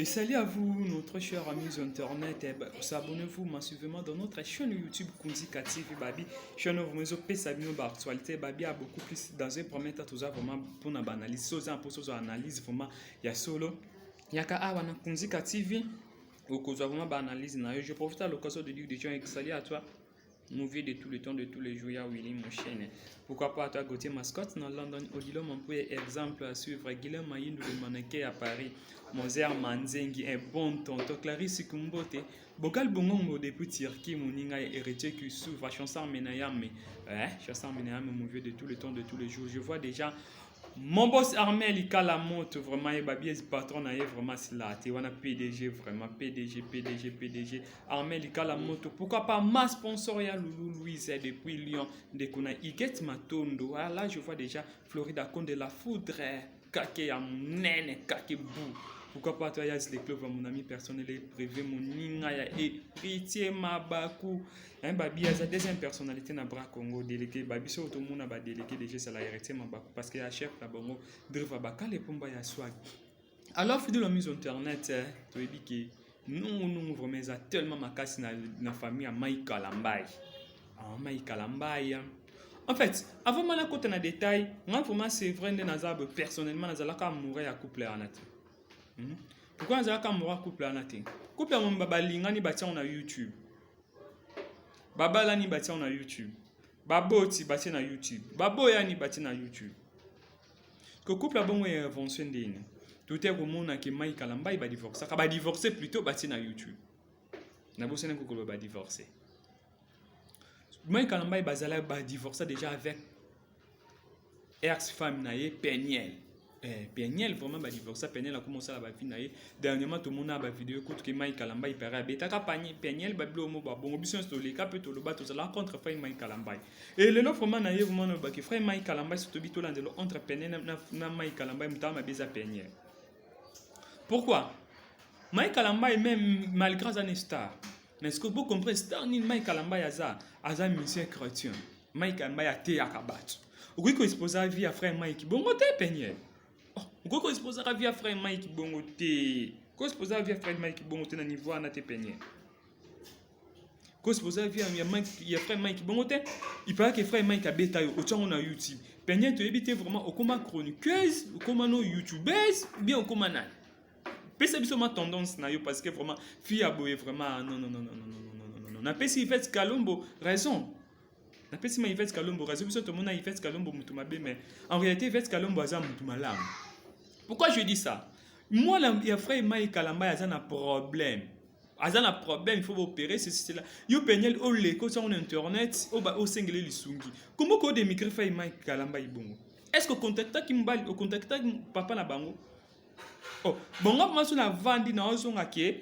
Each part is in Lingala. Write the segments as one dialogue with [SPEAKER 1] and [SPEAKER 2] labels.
[SPEAKER 1] Et salut à vous, notre chers amis internet. Abonnez-vous massivement dans notre chaîne YouTube Kunzika TV. Babi, chaîne où vous avez sabino actualité. Babi a beaucoup plus dans un premier temps. Tout ça vraiment pour une analyse. Soza pour soza analyse vraiment. Il y a solo. Il y a qu'à avoir Kunzika TV. Au cas où vraiment analyse. Je profite à l'occasion de dire des gens. Salut à toi. Movie de tout le temps, de tous les jours, il y a Willy mon chaîne. Pourquoi pas à toi, Gauthier Mascotte, dans London, Odilo, mon premier exemple à suivre. Guillaume Mayindou, le mannequin à Paris. Moser Manzengi, un bon tonton. Clarisse Kumbote. Bokal Bongo, depuis Tirki, mon ninga héritier qui s'ouvre. Chanson Menayam, chanson Menayam, movie de tout le temps, de tous les jours. Je vois déjà. Mon boss Armel, il a la montre vraiment, il babi est patron, il est vraiment là. Tu vois, PDG, vraiment, PDG. Armel, il a la montre. Pourquoi pas ma sponsor, il y a Loulou Louise depuis Lyon, de Kona, Iget Matondo. Ah, là, je vois déjà Florida Conde de la foudre, Kake ya nene, Kake bou. Pourquoi pas toi, il y a les clubs, mon ami personnel et privé, mon ninga, héritier, Mabaku. Un babi, il y a deuxième personnalité dans Bra Congo, délégué. Babi, c'est tout le monde a délégué déjà, c'est la héritier, Mabaku. Parce qu'il y a chef, la bongo, Driva Baka, les pomba, il y a swag. Alors, fidèle à la mise internet, tu as dit que nous, vraiment, il y a tellement ma casse dans la famille à Maïka Lambaye. Maïka Lambaye. En fait, avant de côté dans détail, moi, vraiment, c'est vrai, personnellement, je suis amoureux à couple à Nati. Pourquoi on a un couple à Nati? Couple à mon baba lingani bâti on a YouTube. Baba lani bâti on a YouTube. Babo ti bâti na YouTube. Babo yani bâti na YouTube. Que couple à bon est invention d'ine. Tout est comme on a que Mike Kalamba il va divorcer. Il va divorcer plutôt bâti na YouTube. Na bosse n'a que va divorcer. Mike Kalamba il va divorcer déjà avec ex-femme naie Peniel. Peniel vraiment va divorcer. Peniel a commencé à la vie. Dernièrement, tout le monde a une vidéo écoute que Mike Kalamba il perd. Peniel va bloquer mon bon. Obisson sur les capes tout le bas tout ça contre frère Mike Kalamba. Et le nom vraiment naïf vraiment que frère Mike Kalamba c'est tout bito là de entre Peniel na Mike Kalamba m'ta ma beza Peniel. Pourquoi? Mike Kalamba est même malgré sa star. Mais est-ce que vous comprenez star ni Mike Kalamba yaza monsieur chrétien. Mike Kalamba a été akabat. Oui qu'on expose à vie à frère Mike bon côté Peniel. Pourquoi qu'on expose à vie à frère Mike bon côté? Qu'on expose à vie à frère Mike bon côté na niveau na te Peniel. Qu'on expose à vie à frère Mike bon côté. Il paraît que frère Mike a bêta au temps on a YouTube. Peniel tu éviter vraiment au comment chroniqueuse, au comment nos YouTubers, bien au comment na. Pesa biso ma tendance na yo parce que vraiment fille a boye vraiment non. Na pesi Yvette Kalombo raison. Na pesi ma Yvette Kalombo raison biso tout le monde a Yvette Kalombo mutu mabe mais en réalité Yvette Kalombo aza mutu malam. Pourquoi je dis ça? Moi il y a frère Mike Kalamba aza na problème. Aza na problème, il faut opérer ceci là. Yo Peniel o le ko sur internet o sengele lisungi. Comment ko de micro frère Mike Kalamba ibongo? Est-ce que contacta Kimbali au contacta papa na bango? Oh, bon, on va la vendre dans un qui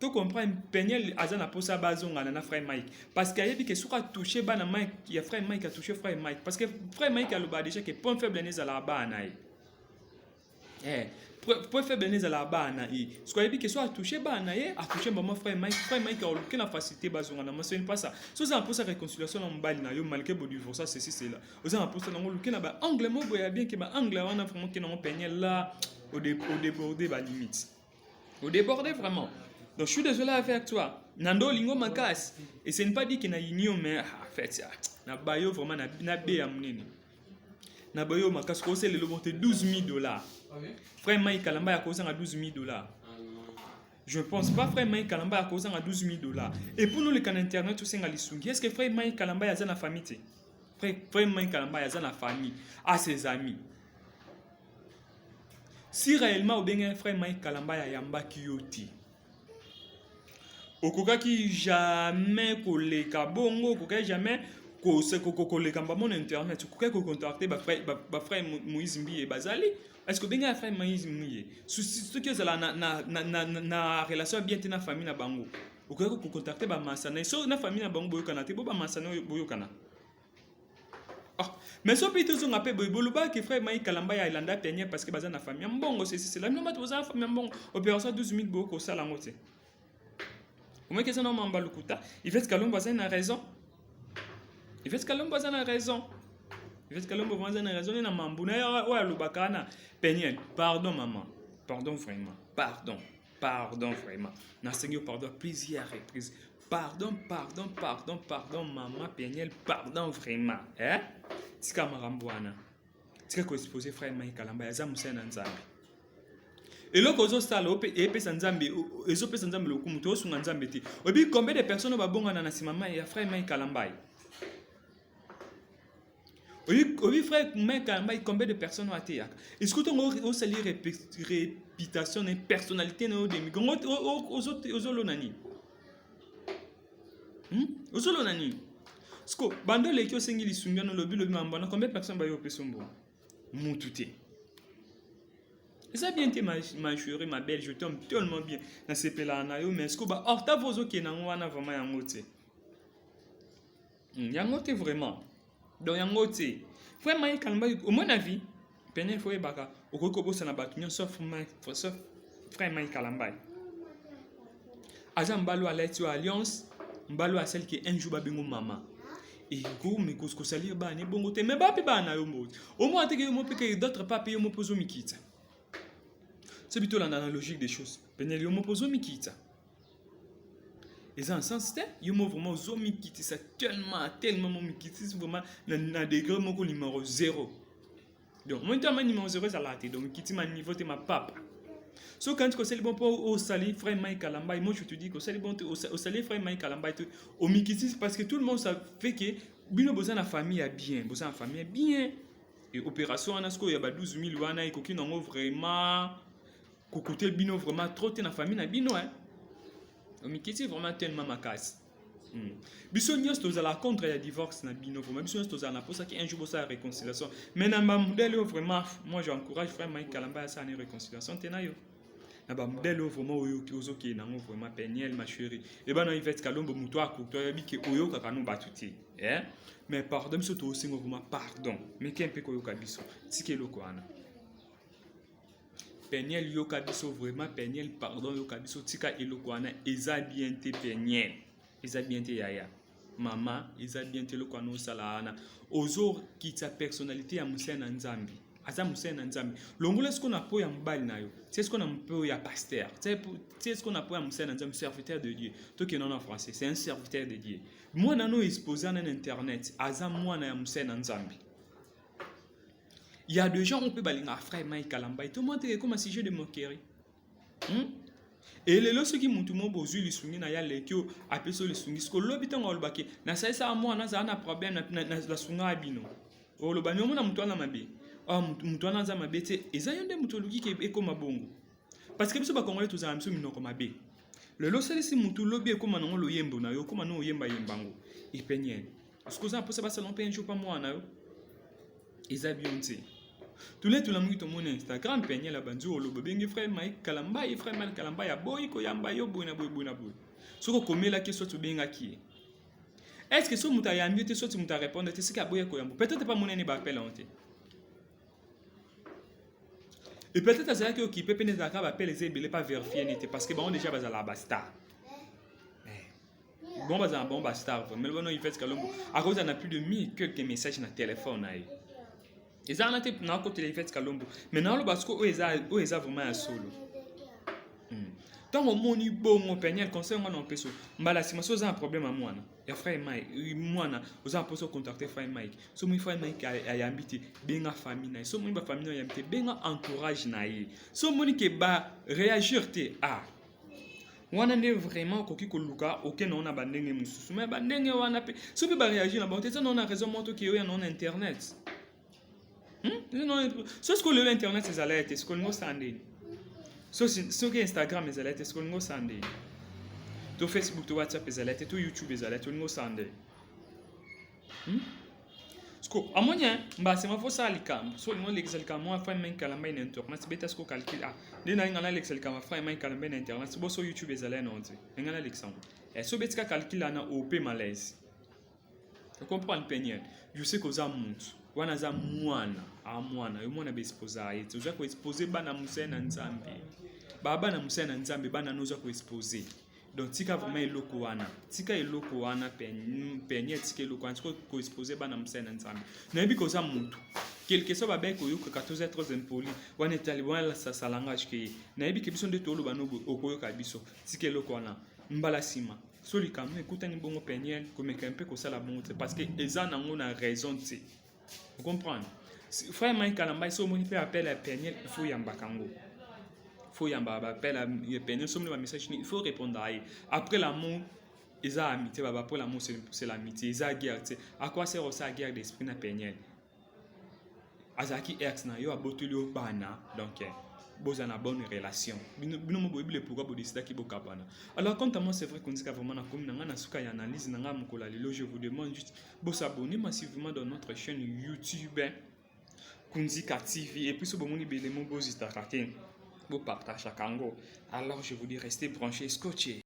[SPEAKER 1] tu comprends Peniel azana posa bazonga na frère Mike parce qu'il y a dit que soit touché bana Mike il y a frère Mike a touché frère Mike parce que frère Mike a le bas déjà que point faible n'est à la bana point faible n'est à la bana ce qu'il y a dit que soit touché bana a touché maman frère Mike a aucune la facilité bazonga na mais c'est pas ça so ça pour sa réconciliation en bali na yo malgré bon divorce ça ceci c'est là aux en pour ça dans le ba angle mo boya bien que ba angle on a vraiment que non Peniel là au déborder la limite. Au déborder vraiment. Donc je suis désolé avec toi. Nando lingo makas. Et ce n'est pas dit qu'il y a une mais en fait ça. Na bayo vraiment na bé à munene. Na bayo makas ko c'est le monter $12,000. Frère Mike Kalamba a causé à $12,000. Je ne pense pas frère Mike Kalamba a causé à $12,000. Et pour nous les canaux internet tout c'est ngalisungi. Est-ce que frère Mike Kalamba a la famille? Frère Mike Kalamba a la famille, à ses amis. Si réellement ou bien un frère Mike Kalamba ya yamba kiyoti okokaki jamais koleka bongo okokaki jamais koleka mon internet okokaki contacter ba frère Moïse Mbiye bazali est-ce que bien un frère Moïse Mbiye ce que ça na relation bien na famille na bango okokaki contacter ba masana so na famille na bango boyokana te bo ba masana boyokana. Mais ce petit sont appelés Boloba qui frère Mike Kalamba ya Ilanda Peniel parce que bazan na famille mbongo c'est la même chose aux famille mbongo opération $12,000 boko ça la moitié. Comment que ça non mamba lukuta Yvette Kalombo bazan a raison. Yvette Kalombo bazan a raison. Yvette Kalombo bazan a raison na mambuna ya lubakana Peniel pardon maman pardon vraiment pardon Pardon vraiment. Nasengi pardon plusieurs reprises. Pardon, maman Peniel, pardon vraiment. Hein? Tika marambouana. Tika ko exposer frère Mike Kalamba, yaza musena nzambi. Eloko ozosala epesa nzambe ezopesa nzambe lokumu to osunga nzambe te. Obi combien de personnes babongana na simama ya frère Mike Kalamba? Oui, frère, mais combien de personnes ont été là? Est-ce que tu as aussi réputation et personnalité de migrants aux Olonani? Aux Olonani? Parce que, bando les qui ont signé les sungas dans le but de m'embonner, combien de personnes ont été là? Moutouté. Et ça bien été ma chérie, ma belle, je t'aime tellement bien. Dans ces pays-là, mais est-ce que, or, t'as vos qui n'ont vraiment yangoté? Yangoté vraiment. Donc yangoté. Frère Mike Kalamba, au mon avis, Peniel faut baka, au kokobo ça n'a pas tenu sauf frère Mike Kalamba. Azam mbalo à l'aide alliance, mbalo à celle qui est un jour babingo maman. Et go mais cause que ça lire ba ne bongo te mais ba pe ba na yo mo. Au moins te que mo pe que d'autres pas payer mo pozo mikita. C'est plutôt l'analogie des choses. Peniel yo mo pozo mikita. Et ça en sens c'était yo mo vraiment zo mikiti ça tellement mo mikiti vraiment na degré mon numéro 0. Donc moi temps numéro 0 ça l'a été donc mikiti ma niveau te ma papa. So quand tu sais bon pour au sali frère Mike Kalamba, moi je te dis que c'est bon au sali frère Mike Kalamba au mikiti parce que tout le monde ça fait que bino besoin la famille a bien, besoin la famille a bien. Et opération en asko il y a 12 000 wana et coquine en vraiment côté bino vraiment trop na famille na bino hein. Mikiti vraiment tellement ma casse. Biso nyos tozala contre ya divorce na bino vraiment biso nyos tozala pour ça qu'un jour ça réconciliation. Mais na ba modèle vraiment moi j'encourage frère Mike Kalamba à ça une réconciliation tenayo. Na ba modèle vraiment oyo ki ozoki na vraiment Peniel ma chérie. Et ben na Yvette Kalombo muto akuto ya biki oyo kaka no batuti. Mais pardon biso to aussi vraiment pardon. Mais kempe ko yo kabiso. Tikelo ko ana. Peniel yoka biso vraiment Peniel pardon yoka biso tika eloko wana eza bien te Peniel eza bien te yaya mama eza bien te eloko wana osala wana ozo kita personnalité ya musena nzambi aza musena nzambi longola ce qu'on a po ya mbali na yo c'est ce qu'on a po ya pasteur c'est ce qu'on a po ya musena nzambi serviteur de Dieu to que non en français c'est un serviteur de Dieu moi nano exposé na internet aza mwana ya musena nzambi. Il y a des gens qui peuvent aller à frère Mike Kalamba. Tout le monde est comme un sujet de moquerie. Et les gens qui montent mon beau les sungi na ya les qui appellent ça les sungi. Ce que l'habitant au baki na ça moi na ça un problème na la sunga abino. Au lobani on a mutuana na mabe. Mutuana za mabe te ezayonde mutoluki ke eko mabongo. Parce que biso ba congolais tous za biso minoko mabe. Le loseli si mutu lobi eko manongo lo yembo na yo koma no yemba yembango. Ipenyen. Ce que ça peut se passer long pe un jour pas moi na yo. Ezabionte. Tous les monde qui mon Instagram Peniel la bandu o lobo bengi frère Mike Kalamba et frère Mike Kalamba ya boy ko yamba yo boy na boy. Soko komela ke so tu benga ki. Est-ce que so muta ya mbite so tu muta répondre te sika boy ko yamba. Peut-être pas mon ene ba appel honte. Et peut-être ça que occupé peine za ka ba appel les ebele pas vérifier n'était parce que bon déjà ba za la basta. Bon ba za bon basta mais bon il fait Kalombo. À cause on a plus de 1000 quelques messages na téléphone aí. Et ça, on a été dans le côté de l'Yvette Kalombo. Maintenant, le basco, où est vraiment un solo. Tant que mon bon Peniel conseil moi non peso. Mbala si ma chose un problème à moi. Et frère Mike, moi na, vous avez posé contacter frère Mike. So mon frère Mike a habité benga famille na. So mon famille a habité benga entourage na. So mon qui ba réagir te wana ne vraiment koki koluka aucun on a bandenge mususu. Mais bandenge wana pe. So pe ba réagir na ba te ça on a raison moto qui est en internet. So ce que l'internet c'est alertes, ce que nous sandé. So ce que Instagram c'est alertes, ce que nous sandé. To Facebook, to WhatsApp c'est alertes, to YouTube c'est alertes, nous sandé. Ce que à moyen, bah c'est ma fausse alikam. So nous l'excel cam moi frère Mike Kalamba en internet, c'est bêta ce que calcul de na ngala l'excel cam frère Mike Kalamba en internet, c'est bon sur YouTube c'est alertes non tu. Ngala l'exemple. Et so bêta calcul là na OP malaise. Tu comprends le Peniel. Je sais que ça monte. Wana za mwana yo mwana beexposa yetu uza ko exposer bana musena nzambe baba na musena nzambe bana noza ko exposer donc tika vraiment eloko wana penye tika eloko wana ko exposer bana musena nzambe na yebi ko za muntu quelque soit babe koyoka 14 être impoli wana etali wana sa langage ke nayebi ke biso nde toloba no okoyoka biso tikelo kwana mbala sima so likambo ekutani bongo peniel komeka mpe kosala bongo te parce que eza nango na raison te vous comprenez frère Mike Kalamba so moni pe appel à peniel il faut yambaka ngo faut yamba ba appel à peniel so moni ba message il faut répondre à après l'amour eza amitié baba pour l'amour c'est l'amitié eza guerre te à quoi sert ça guerre d'esprit na peniel azaki ex na yo abotoli o bana donc boza na bonne relation bino mo boyebile pourquoi bo décida ki bokabana alors quant à moi c'est vrai qu'on dit vraiment na komi na nga na suka ya analyse na nga mokola lelo je vous demande juste bo s'abonner massivement dans notre chaîne YouTube Kunzika TV et puis so bomoni belemo bozita kake bo partage kango alors je vous dis restez branchés scotchés.